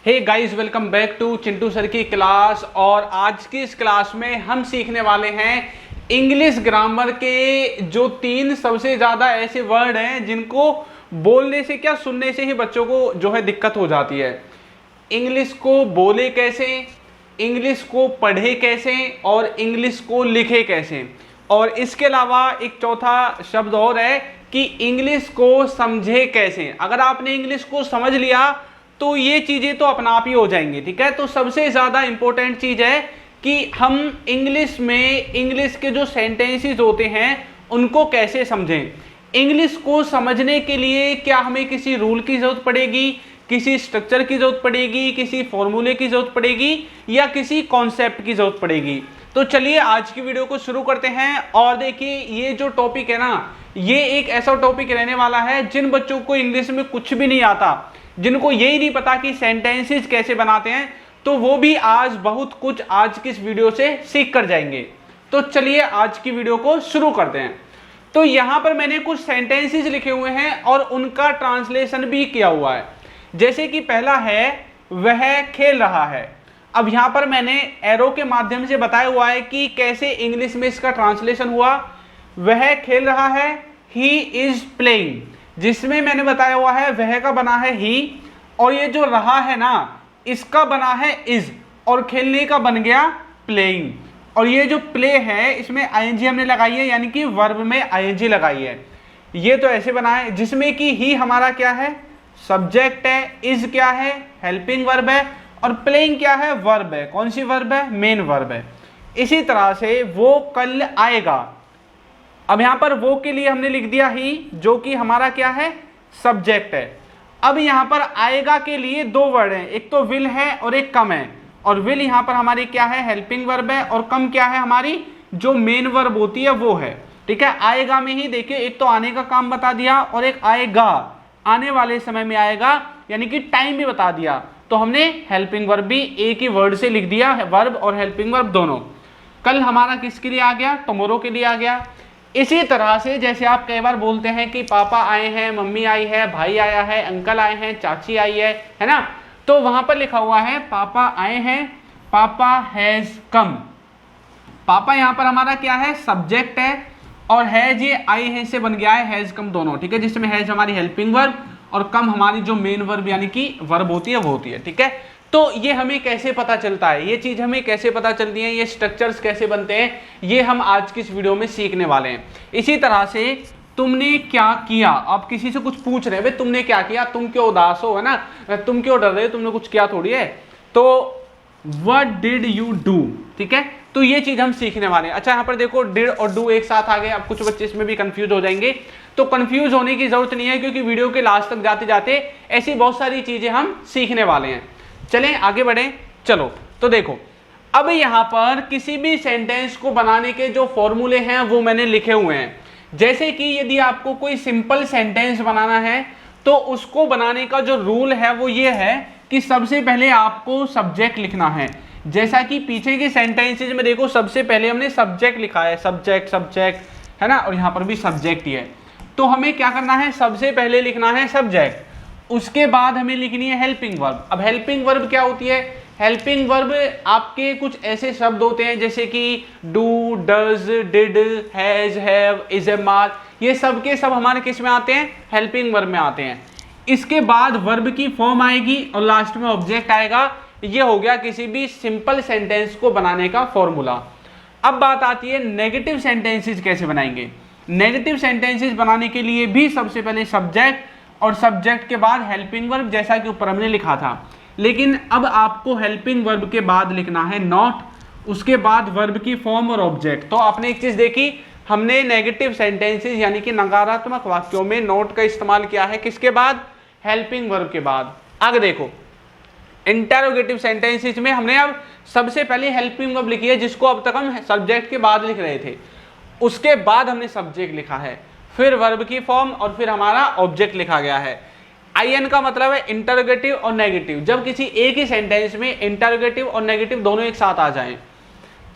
Hey guys, welcome back to Chintu sir की class. और आज की इस क्लास में हम सीखने वाले हैं इंग्लिश ग्रामर के जो 3 सबसे ज़्यादा ऐसे वर्ड हैं जिनको बोलने से क्या सुनने से ही बच्चों को जो है दिक्कत हो जाती है। इंग्लिश को बोले कैसे, इंग्लिश को पढ़े कैसे और इंग्लिश को लिखे कैसे। और इसके अलावा एक चौथा शब्द और है कि इंग्लिश को समझे कैसे। अगर आपने इंग्लिश को समझ लिया तो ये चीज़ें तो अपना आप ही हो जाएंगी, ठीक है। तो सबसे ज़्यादा इंपॉर्टेंट चीज़ है कि हम इंग्लिश में इंग्लिश के जो सेंटेंसेस होते हैं उनको कैसे समझें। इंग्लिश को समझने के लिए क्या हमें किसी रूल की ज़रूरत पड़ेगी, किसी स्ट्रक्चर की ज़रूरत पड़ेगी, किसी फॉर्मूले की ज़रूरत पड़ेगी या किसी कॉन्सेप्ट की ज़रूरत पड़ेगी। तो चलिए आज की वीडियो को शुरू करते हैं। और देखिए, ये जो टॉपिक है ना, ये एक ऐसा टॉपिक रहने वाला है जिन बच्चों को इंग्लिश में कुछ भी नहीं आता, जिनको यही नहीं पता कि सेंटेंसेस कैसे बनाते हैं, तो वो भी आज बहुत कुछ आज की इस वीडियो से सीख कर जाएंगे। तो चलिए आज की वीडियो को शुरू करते हैं। तो यहाँ पर मैंने कुछ सेंटेंसेस लिखे हुए हैं और उनका ट्रांसलेशन भी किया हुआ है। जैसे कि पहला है, वह खेल रहा है। अब यहाँ पर मैंने एरो के माध्यम से बताया हुआ है कि कैसे इंग्लिश में इसका ट्रांसलेशन हुआ। वह खेल रहा है, ही इज प्लेइंग, जिसमें मैंने बताया हुआ है वह का बना है ही, और ये जो रहा है ना इसका बना है इज, और खेलने का बन गया प्लेइंग। और ये जो प्ले है इसमें आईएनजी हमने लगाई है, यानी कि वर्ब में आईएनजी लगाई है। ये तो ऐसे बना है जिसमें कि ही हमारा क्या है, सब्जेक्ट है, इज क्या है, हेल्पिंग वर्ब है, और प्लेइंग क्या है, वर्ब है। कौन सी वर्ब है, मेन वर्ब है। इसी तरह से वो कल आएगा। अब यहाँ पर वो के लिए हमने लिख दिया ही, जो कि हमारा क्या है, सब्जेक्ट है। अब यहाँ पर आएगा के लिए 2 वर्ड हैं, एक तो विल है और एक कम है। और विल यहाँ पर हमारी क्या है, हेल्पिंग वर्ब है, और कम क्या है, हमारी जो मेन वर्ब होती है वो है, ठीक है। आएगा में ही देखिए, एक तो आने का काम बता दिया और एक आएगा, आने वाले समय में आएगा, यानी कि टाइम भी बता दिया। तो हमने हेल्पिंग वर्ब भी एक ही वर्ड से लिख दिया, वर्ब और हेल्पिंग वर्ब दोनों। कल हमारा किसके लिए आ गया, टुमारो के लिए आ गया। इसी तरह से जैसे आप कई बार बोलते हैं कि पापा आए हैं, मम्मी आई है, भाई आया है, अंकल आए हैं, चाची आई है ना। तो वहां पर लिखा हुआ है पापा आए हैं, पापा हैज कम। पापा यहाँ पर हमारा क्या है, सब्जेक्ट है, और हैज ये आए हैं से बन गया है हैज कम दोनों, ठीक है। जिसमें हैज हमारी हेल्पिंग वर्ब और कम हमारी जो मेन वर्ब यानी कि वर्ब होती है वो होती है, ठीक है। तो ये हमें कैसे पता चलता है, ये चीज़ हमें कैसे पता चलती है, ये स्ट्रक्चर्स कैसे बनते हैं, ये हम आज की इस वीडियो में सीखने वाले हैं। इसी तरह से तुमने क्या किया, आप किसी से कुछ पूछ रहे हैं, भाई तुमने क्या किया, तुम क्यों उदास हो, है ना, तुम क्यों डर रहे हो, तुमने कुछ किया थोड़ी है। तो व्हाट डिड यू डू, ठीक है। तो ये चीज़ हम सीखने वाले हैं। अच्छा, यहाँ पर देखो डिड और डू एक साथ आ गए। अब कुछ बच्चे इसमें भी कंफ्यूज हो जाएंगे, तो कंफ्यूज होने की जरूरत नहीं है, क्योंकि वीडियो के लास्ट तक जाते जाते ऐसी बहुत सारी चीज़ें हम सीखने वाले हैं। चलें आगे बढ़ें। चलो तो देखो, अब यहाँ पर किसी भी सेंटेंस को बनाने के जो फॉर्मूले हैं वो मैंने लिखे हुए हैं। जैसे कि यदि आपको कोई सिंपल सेंटेंस बनाना है तो उसको बनाने का जो रूल है वो ये है कि सबसे पहले आपको सब्जेक्ट लिखना है। जैसा कि पीछे के सेंटेंसेज में देखो, सबसे पहले हमने सब्जेक्ट लिखा है, सब्जेक्ट सब्जेक्ट है ना, और यहाँ पर भी सब्जेक्ट ही है। तो हमें क्या करना है, सबसे पहले लिखना है सब्जेक्ट, उसके बाद हमें लिखनी है हेल्पिंग वर्ब। अब हेल्पिंग वर्ब क्या होती है, हेल्पिंग वर्ब आपके कुछ ऐसे शब्द होते हैं जैसे कि do, does, did, has, have, is, am, are, ये सब के सब हमारे किस में आते हैं, हेल्पिंग वर्ब में आते हैं। इसके बाद वर्ब की फॉर्म आएगी और लास्ट में ऑब्जेक्ट आएगा। ये हो गया किसी भी सिंपल सेंटेंस को बनाने का फॉर्मूला। अब बात आती है नेगेटिव सेंटेंसेस कैसे बनाएंगे। नेगेटिव सेंटेंसेस बनाने के लिए भी सबसे पहले सब्जेक्ट और सब्जेक्ट के बाद हेल्पिंग वर्ब, जैसा कि ऊपर हमने लिखा था। लेकिन अब आपको हेल्पिंग वर्ब के बाद लिखना है नॉट, उसके बाद वर्ब की फॉर्म और ऑब्जेक्ट। तो आपने एक चीज देखी, हमने नेगेटिव सेंटेंसेस यानी कि नकारात्मक वाक्यों में नॉट का इस्तेमाल किया है, किसके बाद, हेल्पिंग वर्ब के बाद। आगे देखो, इंटरोगेटिव सेंटेंसेस में हमने अब सबसे पहले हेल्पिंग वर्ब लिखी है, जिसको अब तक हम सब्जेक्ट के बाद लिख रहे थे। उसके बाद हमने सब्जेक्ट लिखा है, फिर वर्ब की फॉर्म और फिर हमारा ऑब्जेक्ट लिखा गया है। आईएन का मतलब है इंटरोगेटिव और नेगेटिव। जब किसी एक ही सेंटेंस में इंटरोगेटिव और नेगेटिव दोनों एक साथ आ जाएं,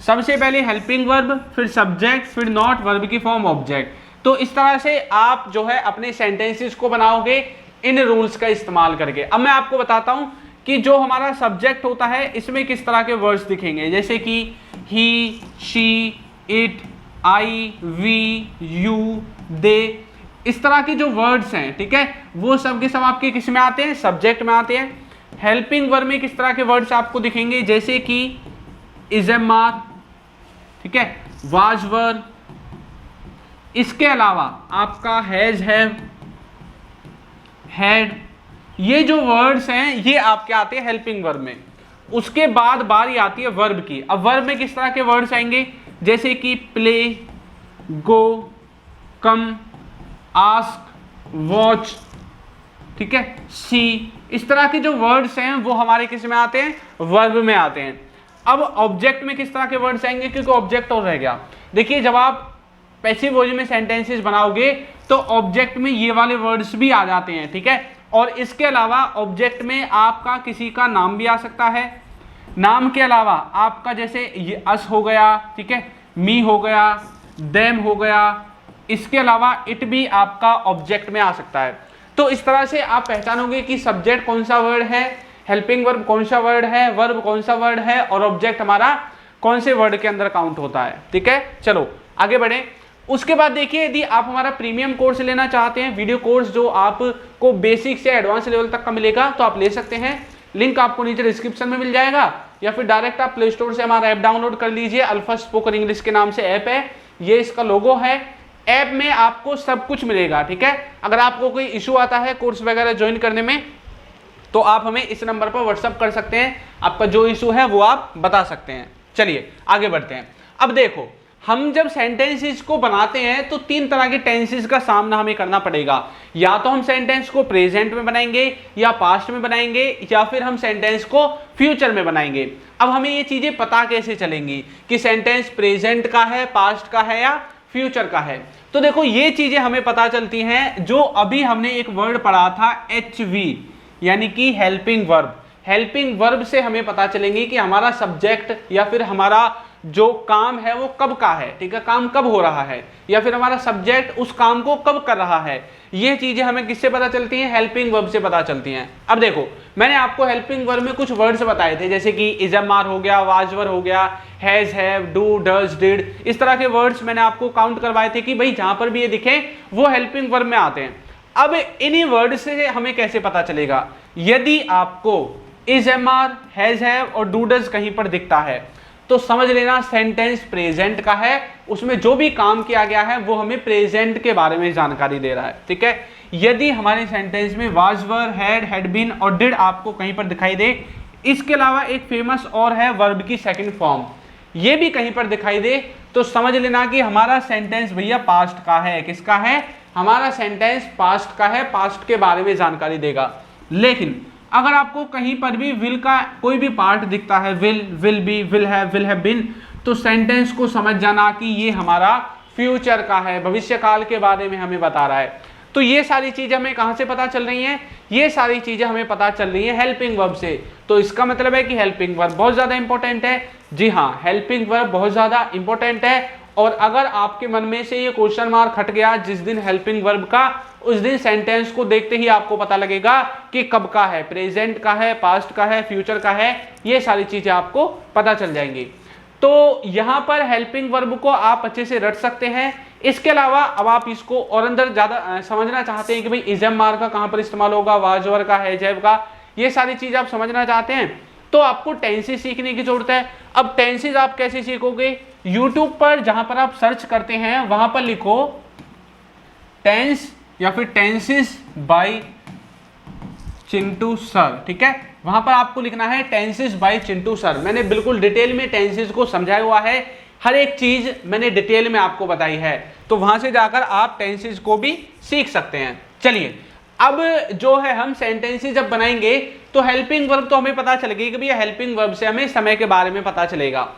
सबसे पहले हेल्पिंग वर्ब, फिर सब्जेक्ट, फिर नॉट, वर्ब की फॉर्म, ऑब्जेक्ट। तो इस तरह से आप जो है अपने सेंटेंसेस को बनाओगे इन रूल्स का इस्तेमाल करके। अब मैं आपको बताता हूं कि जो हमारा सब्जेक्ट होता है इसमें किस तरह के वर्ड्स दिखेंगे, जैसे कि he, she, it, I, we, you, they, इस तरह के जो वर्ड्स हैं, ठीक है, वो सब के सब आपके किस में आते हैं, सब्जेक्ट में आते हैं। हेल्पिंग वर्ब में किस तरह के वर्ड्स आपको दिखेंगे, जैसे कि इज एम आर, ठीक है, वाज वर, इसके अलावा आपका हैज, हैव, हैड, ये जो वर्ड्स हैं ये आपके आते हैं हेल्पिंग वर्ब में। उसके बाद बारी आती है वर्ब की। अब वर्ब में किस तरह के वर्ड्स आएंगे, जैसे कि प्ले, गो, कम, आस्क, वॉच, ठीक है, सी, इस तरह के जो वर्ड्स हैं वो हमारे किस में आते हैं, वर्ब में आते हैं। अब ऑब्जेक्ट में किस तरह के वर्ड्स आएंगे, क्योंकि ऑब्जेक्ट और रह गया। देखिए जब आप पैसिव वॉइस में सेंटेंसेस बनाओगे तो ऑब्जेक्ट में ये वाले वर्ड्स भी आ जाते हैं, ठीक है। और इसके अलावा ऑब्जेक्ट में आपका किसी का नाम भी आ सकता है। नाम के अलावा आपका जैसे ये अस हो गया, ठीक है, मी हो गया, देम हो गया, इसके अलावा इट भी आपका ऑब्जेक्ट में आ सकता है। तो इस तरह से आप पहचानोगे कि सब्जेक्ट कौन सा वर्ड है, हेल्पिंग वर्ब कौन सा वर्ड है, वर्ब कौन सा वर्ड है और ऑब्जेक्ट हमारा कौन से वर्ड के अंदर काउंट होता है, ठीक है। चलो आगे बढ़े। उसके बाद देखिए यदि आप हमारा प्रीमियम कोर्स लेना चाहते हैं, वीडियो कोर्स जो आपको बेसिक से एडवांस लेवल तक का मिलेगा, तो आप ले सकते हैं। लिंक आपको नीचे डिस्क्रिप्शन में मिल जाएगा या फिर डायरेक्ट आप प्ले स्टोर से हमारा ऐप डाउनलोड कर लीजिए। अल्फा स्पोकन इंग्लिश के नाम से ऐप है, ये इसका लोगो है। ऐप में आपको सब कुछ मिलेगा, ठीक है। अगर आपको कोई इशू आता है कोर्स वगैरह ज्वाइन करने में तो आप हमें इस नंबर पर व्हाट्सअप कर सकते हैं, आपका जो इशू है वो आप बता सकते हैं। चलिए आगे बढ़ते हैं। अब देखो हम जब सेंटेंसेस को बनाते हैं तो तीन तरह के टेंसेस का सामना हमें करना पड़ेगा। या तो हम सेंटेंस को प्रेजेंट में बनाएंगे या पास्ट में बनाएंगे या फिर हम सेंटेंस को फ्यूचर में बनाएंगे। अब हमें ये चीजें पता कैसे चलेंगी कि सेंटेंस प्रेजेंट का है, पास्ट का है या फ्यूचर का है। तो देखो ये चीजें हमें पता चलती हैं, जो अभी हमने एक वर्ड पढ़ा था HV यानी कि हेल्पिंग वर्ब। हेल्पिंग वर्ब से हमें पता चलेंगी कि हमारा सब्जेक्ट या फिर हमारा जो काम है वो कब का है, ठीक है, काम कब हो रहा है, या फिर हमारा सब्जेक्ट उस काम को कब कर रहा है। ये चीजें हमें किससे पता चलती हैं, हेल्पिंग वर्ब से पता चलती हैं। अब देखो मैंने आपको हेल्पिंग वर्ब में कुछ वर्ड्स बताए थे, जैसे कि इज एम आर हो गया, वाज वर हो गया, has, have, do, does, did, इस तरह के वर्ड्स मैंने आपको काउंट करवाए थे कि भाई जहां पर भी ये दिखे वो हेल्पिंग वर्ब में आते हैं। अब इन्हीं वर्ड से हमें कैसे पता चलेगा, यदि आपको is am are, has, have और डू, डज कहीं पर दिखता है तो समझ लेना सेंटेंस प्रेजेंट का है, उसमें जो भी काम किया गया है वो हमें प्रेजेंट के बारे में जानकारी दे रहा है, ठीक है। यदि हमारे सेंटेंस में वाज, वर, हैड बीन और डिड आपको कहीं पर दिखाई दे, इसके अलावा एक फेमस और है वर्ब की सेकंड फॉर्म, ये भी कहीं पर दिखाई दे, तो समझ लेना कि हमारा सेंटेंस भैया पास्ट का है। किसका है, हमारा सेंटेंस पास्ट का है, पास्ट के बारे में जानकारी देगा। लेकिन अगर आपको कहीं पर भी विल का कोई भी पार्ट दिखता है, will be, will have been, तो सेंटेंस को समझ जाना कि ये हमारा फ्यूचर का है, भविष्य काल के बारे में हमें बता रहा है। तो ये सारी चीजें हमें कहां से पता चल रही हैं, ये सारी चीजें हमें पता चल रही हैं हेल्पिंग वर्ब से। तो इसका मतलब है कि हेल्पिंग वर्ब बहुत ज्यादा इंपॉर्टेंट है। जी हाँ, हेल्पिंग वर्ब बहुत ज्यादा इंपॉर्टेंट है। और अगर आपके मन में से ये क्वेश्चन मार्क हट गया जिस दिन हेल्पिंग वर्ब का, उस दिन सेंटेंस को देखते ही आपको पता लगेगा कि कब का है, प्रेजेंट का है, पास्ट का है, फ्यूचर का है, ये सारी चीजें आपको पता चल जाएंगी। तो यहां पर हेल्पिंग वर्ब को आप अच्छे से रट सकते हैं। इसके अलावा अब आप इसको और अंदर ज्यादा समझना चाहते हैं कि भाई इज एम आर का कहां पर इस्तेमाल होगा, वाज वर का, हैज, हैव का, ये सारी चीज आप समझना चाहते हैं तो आपको टेंसेस सीखने की जरूरत है। अब टेंसेस आप कैसे सीखोगे, यूट्यूब पर जहां पर आप सर्च करते हैं वहां पर लिखो टेंस या फिर टेंसेस बाय चिंटू सर, ठीक है, वहां पर आपको लिखना है टेंसेस बाय चिंटू सर। मैंने बिल्कुल डिटेल में टेंसेस को समझाया हुआ है, हर एक चीज मैंने डिटेल में आपको बताई है, तो वहां से जाकर आप टेंसेस को भी सीख सकते हैं। चलिए अब जो है हम सेंटेंसेस जब बनाएंगे तो हेल्पिंग वर्ब तो हमें पता चलेगी कि भैया हेल्पिंग वर्ब से हमें समय के बारे में पता चलेगा।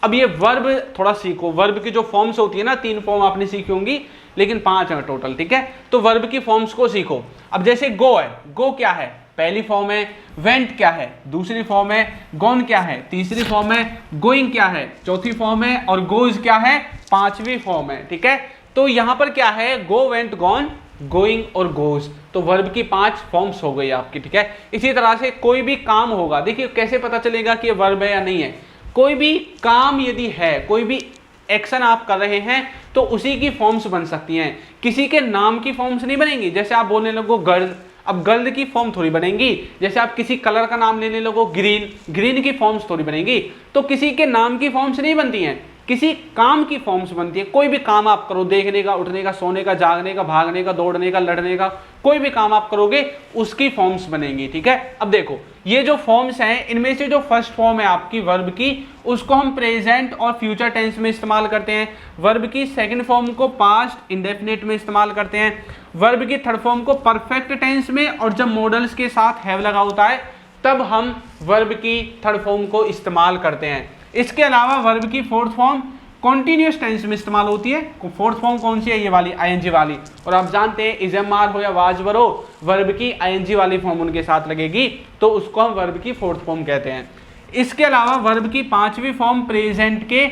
अब ये वर्ब थोड़ा सीखो, वर्ब की जो फॉर्म्स होती है ना, 3 फॉर्म आपने सीखी होंगी लेकिन 5 है टोटल, ठीक है। तो वर्ब की फॉर्म्स को सीखो। अब जैसे गो है, गो क्या है, पहली फॉर्म है, वेंट क्या है, दूसरी फॉर्म है, गॉन क्या है, तीसरी फॉर्म है, गोइंग क्या है, चौथी फॉर्म है, और गोज क्या है, 5वीं फॉर्म है, ठीक है। तो यहां पर क्या है, गो, वेंट, गॉन गोइंग और गोज, तो वर्ब की 5 फॉर्म्स हो गई आपकी, ठीक है। इसी तरह से कोई भी काम होगा, देखिए कैसे पता चलेगा कि ये वर्ब है या नहीं है। कोई भी काम यदि है, कोई भी एक्शन आप कर रहे हैं तो उसी की फॉर्म्स बन सकती हैं, किसी के नाम की फॉर्म्स नहीं बनेंगी। जैसे आप बोलने लगो गर्ल, अब गर्ल की फॉर्म थोड़ी बनेंगी। जैसे आप किसी कलर का नाम लेने लगो ग्रीन, ग्रीन की फॉर्म्स थोड़ी बनेंगी। तो किसी के नाम की फॉर्म्स नहीं बनती हैं, किसी काम की फॉर्म्स बनती है। कोई भी काम आप करो, देखने का, उठने का, सोने का, जागने का, भागने का, दौड़ने का, लड़ने का, कोई भी काम आप करोगे उसकी फॉर्म्स बनेंगी, ठीक है। अब देखो ये जो फॉर्म्स हैं, इनमें से जो फर्स्ट फॉर्म है आपकी वर्ब की, उसको हम प्रेजेंट और फ्यूचर टेंस में इस्तेमाल करते हैं। वर्ब की सेकंड फॉर्म को पास्ट इंडेफिनिट में इस्तेमाल करते हैं। वर्ब की थर्ड फॉर्म को परफेक्ट टेंस में, और जब मॉडल्स के साथ हैव लगा होता है तब हम वर्ब की थर्ड फॉर्म को इस्तेमाल करते हैं। इसके अलावा वर्ब की फोर्थ फॉर्म कॉन्टिन्यूस टेंस में इस्तेमाल होती है। फोर्थ फॉर्म कौन सी है? ये वाली, आईएनजी वाली। और आप जानते हैं इज एम आर हो या वाज वर हो, वर्ब की आईएनजी वाली फॉर्म उनके साथ लगेगी, तो उसको हम वर्ब की फोर्थ फॉर्म कहते हैं। इसके अलावा वर्ब की पांचवी फॉर्म प्रेजेंट के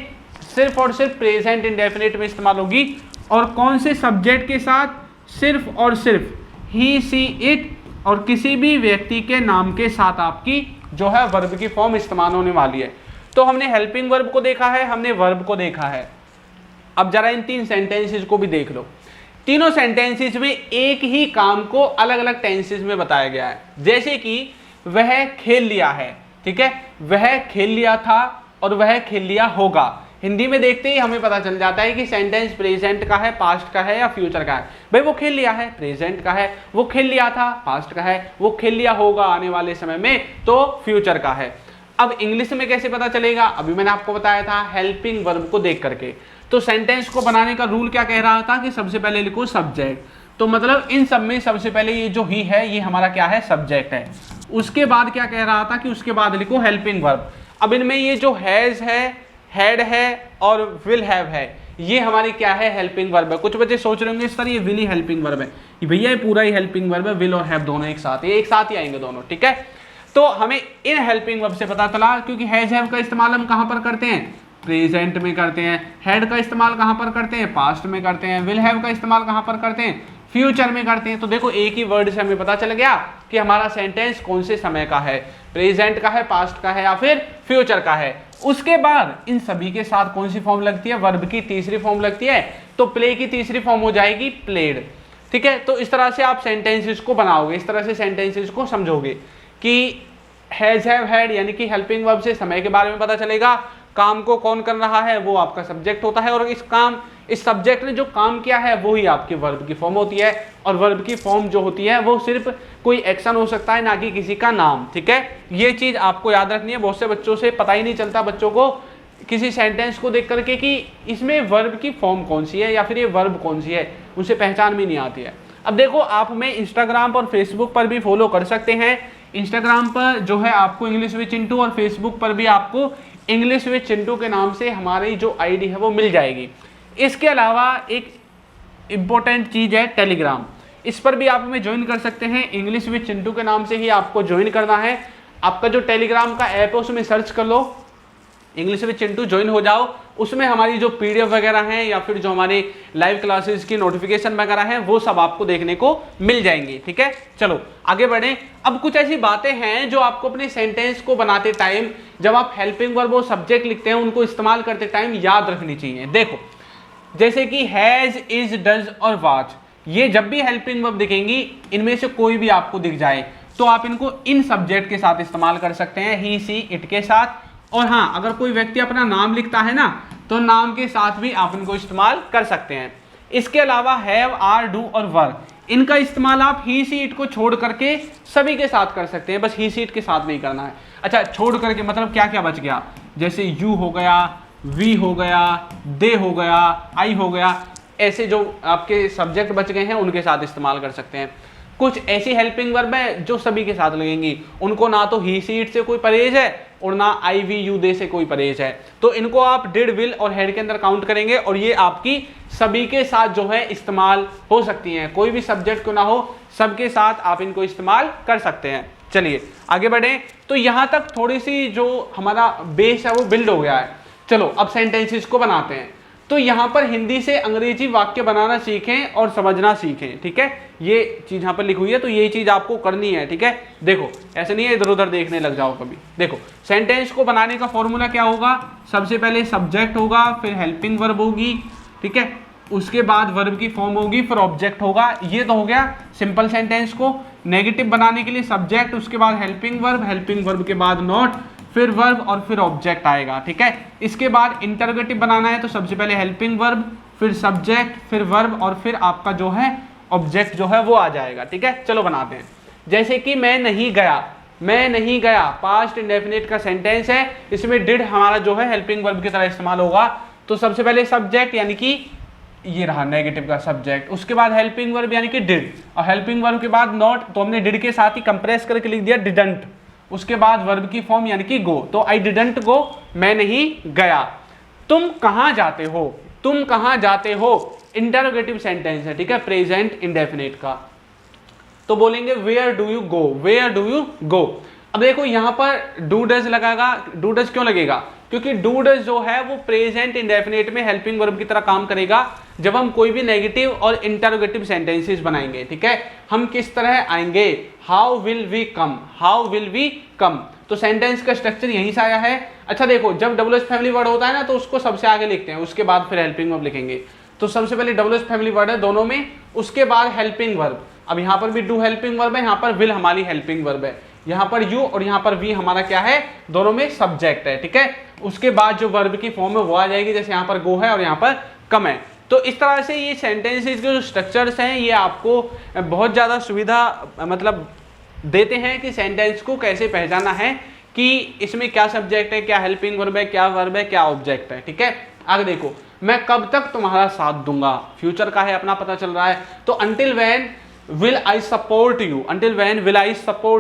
सिर्फ और सिर्फ प्रेजेंट इंडेफिनिट में इस्तेमाल होगी। और कौन से सब्जेक्ट के साथ? सिर्फ और सिर्फ ही, सी, इट और किसी भी व्यक्ति के नाम के साथ आपकी जो है वर्ब की फॉर्म इस्तेमाल होने वाली है। तो हमने हेल्पिंग वर्ब को देखा है, हमने वर्ब को देखा है। अब जरा इन 3 सेंटेंसेस को भी देख लो। तीनों सेंटेंसेस में एक ही काम को अलग अलग टेंसेस में बताया गया है। जैसे कि वह खेल लिया है, ठीक है, वह खेल लिया था और वह खेल लिया होगा। हिंदी में देखते ही हमें पता चल जाता है कि सेंटेंस प्रेजेंट का है, पास्ट का है या फ्यूचर का है। भाई वो खेल लिया है, प्रेजेंट का है, वो खेल लिया था, पास्ट का है, वो खेल लिया होगा आने वाले समय में, तो फ्यूचर का है। अब इंग्लिश में कैसे पता चलेगा? अभी मैंने आपको बताया था हेल्पिंग वर्ब को देख करके। तो सेंटेंस को बनाने का रूल क्या कह रहा था कि सबसे पहले लिखो सब्जेक्ट, तो मतलब इन सब में सबसे पहले ये जो ही है ये हमारा क्या है? सब्जेक्ट है। उसके बाद क्या कह रहा था कि उसके बाद लिखो हेल्पिंग वर्ब। अब इनमें ये जो हैज है, हैड है और विल हैव है, ये हमारी क्या है? हेल्पिंग वर्ब है। कुछ बच्चे सोच रहे होंगे सर ये विल ही हेल्पिंग वर्ब है। भैया ये पूरा ही हेल्पिंग वर्ब है, विल और हैव दोनों एक साथ, ये एक साथ ही आएंगे दोनों, ठीक है। तो हमें इन हेल्पिंग वर्ब से पता चला, क्योंकि हैज हैव का इस्तेमाल हम कहां पर करते हैं? प्रेजेंट में करते हैं। हैड का इस्तेमाल कहां पर करते हैं? पास्ट में करते हैं। विल हैव का इस्तेमाल कहां पर करते हैं? फ्यूचर में करते हैं। तो देखो एक ही वर्ड से हमें पता चल गया कि हमारा सेंटेंस कौन से समय का है, प्रेजेंट का है, पास्ट का है या फिर फ्यूचर का है। उसके बाद इन सभी के साथ कौन सी फॉर्म लगती है? वर्ब की तीसरी फॉर्म लगती है, तो प्ले की तीसरी फॉर्म हो जाएगी प्लेड, ठीक है। तो इस तरह से आप सेंटेंसेस को बनाओगे, इस तरह से सेंटेंसेस को समझोगे कि हैज हैव हैड यानी कि हेल्पिंग वर्ब से समय के बारे में पता चलेगा, काम को कौन कर रहा है वो आपका सब्जेक्ट होता है, और इस सब्जेक्ट ने जो काम किया है वो ही आपकी वर्ब की फॉर्म होती है। और वर्ब की फॉर्म जो होती है वो सिर्फ कोई एक्शन हो सकता है, ना कि किसी का नाम, ठीक है। ये चीज आपको याद रखनी है। बहुत से बच्चों से पता ही नहीं चलता, बच्चों को किसी सेंटेंस को देख करके कि इसमें वर्ब की फॉर्म कौन सी है या फिर ये वर्ब कौन सी है, उनसे पहचान भी नहीं आती है। अब देखो आप हमें इंस्टाग्राम पर, फेसबुक पर भी फॉलो कर सकते हैं। इंस्टाग्राम पर जो है आपको इंग्लिश विद चिंटू, और फेसबुक पर भी आपको इंग्लिश विद चिंटू के नाम से हमारी जो आईडी है वो मिल जाएगी। इसके अलावा एक इम्पोर्टेंट चीज़ है टेलीग्राम, इस पर भी आप हमें ज्वाइन कर सकते हैं। इंग्लिश विद चिंटू के नाम से ही आपको ज्वाइन करना है। आपका जो टेलीग्राम का ऐप है उसमें सर्च कर लो इंग्लिश विद चिंटू, ज्वाइन हो जाओ। उसमें हमारी जो पीडीएफ वगैरह हैं या फिर जो हमारी लाइव क्लासेस की नोटिफिकेशन वगैरह हैं वो सब आपको देखने को मिल जाएंगी, ठीक है। चलो आगे बढ़ें। अब कुछ ऐसी बातें हैं जो आपको अपने सेंटेंस को बनाते टाइम, जब आप हेल्पिंग वर्ब और सब्जेक्ट लिखते हैं उनको इस्तेमाल करते टाइम याद रखनी चाहिए। देखो जैसे कि हैज, इज, डज और वाच, ये जब भी हेल्पिंग वर्ब दिखेंगी, इनमें से कोई भी आपको दिख जाए तो आप इनको इन सब्जेक्ट के साथ इस्तेमाल कर सकते हैं, ही, सी, इट के साथ। और हाँ, अगर कोई व्यक्ति अपना नाम लिखता है ना, तो नाम के साथ भी आप इनको इस्तेमाल कर सकते हैं। इसके अलावा हैव, आर, डू और वर, इनका इस्तेमाल आप ही, सी, इट को छोड़ करके सभी के साथ कर सकते हैं, बस ही, सी, इट के साथ नहीं करना है। अच्छा, छोड़ करके मतलब क्या क्या बच गया? जैसे यू हो गया, वी हो गया, दे हो गया, आई हो गया, ऐसे जो आपके सब्जेक्ट बच गए हैं उनके साथ इस्तेमाल कर सकते हैं। कुछ ऐसी हेल्पिंग वर्ब है जो सभी के साथ लगेंगी, उनको ना तो ही, सी, इट से कोई परहेज है और ना आई, वी, यू, दे से कोई परहेज है, तो इनको आप डिड, विल और हैड के अंदर काउंट करेंगे और ये आपकी सभी के साथ जो है इस्तेमाल हो सकती हैं। कोई भी सब्जेक्ट को ना हो, सबके साथ आप इनको इस्तेमाल कर सकते हैं। चलिए आगे बढ़ें। तो यहाँ तक थोड़ी सी जो हमारा बेस है वो बिल्ड हो गया है। चलो अब सेंटेंसेस को बनाते हैं। तो यहाँ पर हिंदी से अंग्रेजी वाक्य बनाना सीखें और समझना सीखें, ठीक है। ये चीज यहाँ पर लिखी हुई है, तो यही चीज आपको करनी है, ठीक है। देखो ऐसे नहीं है इधर उधर देखने लग जाओ कभी। देखो सेंटेंस को बनाने का फॉर्मूला क्या होगा, सबसे पहले सब्जेक्ट होगा, फिर हेल्पिंग वर्ब होगी, ठीक है, उसके बाद वर्ब की फॉर्म होगी, फिर ऑब्जेक्ट होगा। ये तो हो गया सिंपल सेंटेंस को नेगेटिव बनाने के लिए सब्जेक्ट, उसके बाद हेल्पिंग वर्ब के बाद नॉट, फिर वर्ब और फिर ऑब्जेक्ट आएगा, ठीक है। इसके बाद इंटरोगेटिव बनाना है तो सबसे पहले हेल्पिंग वर्ब, फिर सब्जेक्ट, फिर वर्ब और फिर आपका जो है ऑब्जेक्ट जो है वो आ जाएगा, ठीक है। चलो बनाते हैं। जैसे कि मैं नहीं गया पास्ट इंडेफिनिट का सेंटेंस है, इसमें डिड हमारा जो है हेल्पिंग वर्ब की तरह इस्तेमाल होगा। तो सबसे पहले सब्जेक्ट यानी कि ये रहा नेगेटिव का सब्जेक्ट, उसके बाद हेल्पिंग वर्ब यानी कि डिड, और हेल्पिंग वर्ब के बाद नॉट, तो हमने डिड के साथ ही कंप्रेस करके लिख दिया डिडंट। उसके बाद वर्ब की फॉर्म यानी कि गो, तो आई डिडंट गो, मैं नहीं गया। तुम कहां जाते हो इंटरोगेटिव सेंटेंस है, ठीक है, प्रेजेंट इंडेफिनिट का। तो बोलेंगे वेयर डू यू गो। अब देखो यहां पर डू डज लगाएगा, डू डज क्यों लगेगा, क्योंकि डू डज जो है वो प्रेजेंट इंडेफिनिट में हेल्पिंग वर्ब की तरह काम करेगा जब हम कोई भी नेगेटिव और इंटरोगेटिव सेंटेंसेस बनाएंगे, ठीक है। हम किस तरह आएंगे, हाउ विल वी कम, तो सेंटेंस का स्ट्रक्चर यहीं से आया है। अच्छा देखो जब डबल एस फैमिली वर्ड होता है ना तो उसको सबसे आगे लिखते हैं, उसके बाद फिर हेल्पिंग वर्ब लिखेंगे। तो सबसे पहले डबल एस फैमिली वर्ड है दोनों में, उसके बाद हेल्पिंग वर्ब। अब यहाँ पर भी डू हेल्पिंग वर्ब है, यहाँ पर विल हमारी हेल्पिंग वर्ब है, यहाँ पर यू और यहाँ पर वी हमारा क्या है, दोनों में सब्जेक्ट है, ठीक है। उसके बाद जो वर्ब की फॉर्म है वो आ जाएगी, जैसे यहाँ पर गो है और यहाँ पर कम है। तो इस तरह से ये सेंटेंसेस के जो स्ट्रक्चर्स हैं ये आपको बहुत ज़्यादा सुविधा मतलब देते हैं कि सेंटेंस को कैसे पहचाना है कि इसमें क्या सब्जेक्ट है, क्या हेल्पिंग वर्ब है, क्या वर्ब है, क्या ऑब्जेक्ट है, ठीक है। आगे देखो, मैं कब तक तुम्हारा साथ दूंगा, फ्यूचर का है अपना पता चल रहा है, तो until when will I support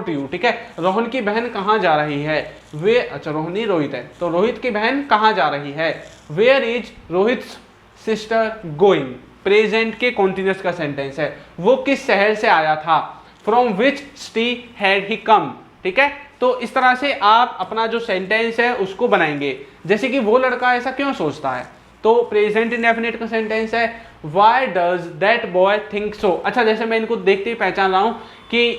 you, ठीक है। रोहन की बहन कहाँ जा रही है, वे, अच्छा रोहन नहीं रोहित है, तो रोहित की बहन कहाँ जा रही है, where is Rohit's sister going, present के कॉन्टिन्यूस का सेंटेंस है, वो किस शहर से आया था, from which city had he come, ठीक है। तो इस तरह से आप अपना जो सेंटेंस है उसको बनाएंगे। जैसे कि वो लड़का ऐसा क्यों सोचता है, तो प्रेजेंट इंडेफिनिट का सेंटेंस है, why does that boy think so. अच्छा जैसे मैं इनको देखते ही पहचान रहा हूँ कि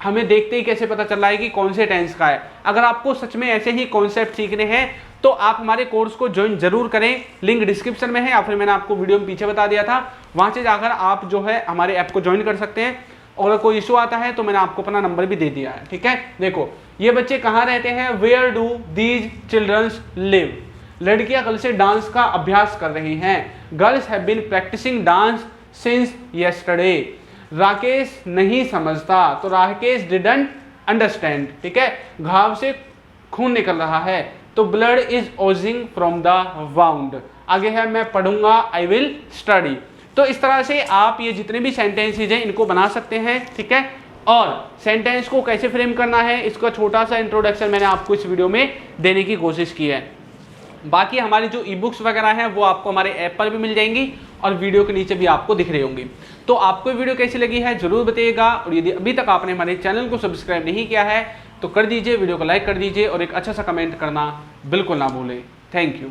हमें देखते ही कैसे पता चल रहा है कि कौन से टेंस का है। अगर आपको सच में ऐसे ही कॉन्सेप्ट सीखने हैं तो आप हमारे कोर्स को ज्वाइन जरूर करें, लिंक डिस्क्रिप्शन में है या फिर मैंने आपको वीडियो में पीछे बता दिया था, वहां से जाकर आप जो है हमारे ऐप को ज्वाइन कर सकते हैं। और अगर कोई इशू आता है तो मैंने आपको अपना नंबर भी दे दिया है, ठीक है। देखो ये बच्चे कहाँ रहते हैं, where do these childrens live, लड़कियां कल से डांस का अभ्यास कर रही हैं, girls have been practicing dance since yesterday, Rakesh नहीं समझता, तो राकेश डिडंट अंडरस्टैंड, ठीक है। घाव से खून निकल रहा है, तो blood is Ojing from the wound. आगे है मैं पढ़ूंगा, आई विल स्टडी। तो इस तरह से आप ये जितने भी सेंटेंसेज हैं इनको बना सकते हैं, ठीक है। और सेंटेंस को कैसे फ्रेम करना है इसका छोटा सा इंट्रोडक्शन मैंने आपको इस वीडियो में देने की कोशिश की है। बाकी हमारी जो ई बुक्स वगैरह हैं वो आपको हमारे ऐप पर भी मिल जाएंगी और वीडियो के नीचे भी आपको दिख रही होंगी। तो आपको वीडियो कैसी लगी है जरूर बताइएगा, और यदि अभी तक आपने हमारे चैनल को सब्सक्राइब नहीं किया है तो कर दीजिए, वीडियो को लाइक कर दीजिए और एक अच्छा सा कमेंट करना बिल्कुल ना भूलें। Thank you.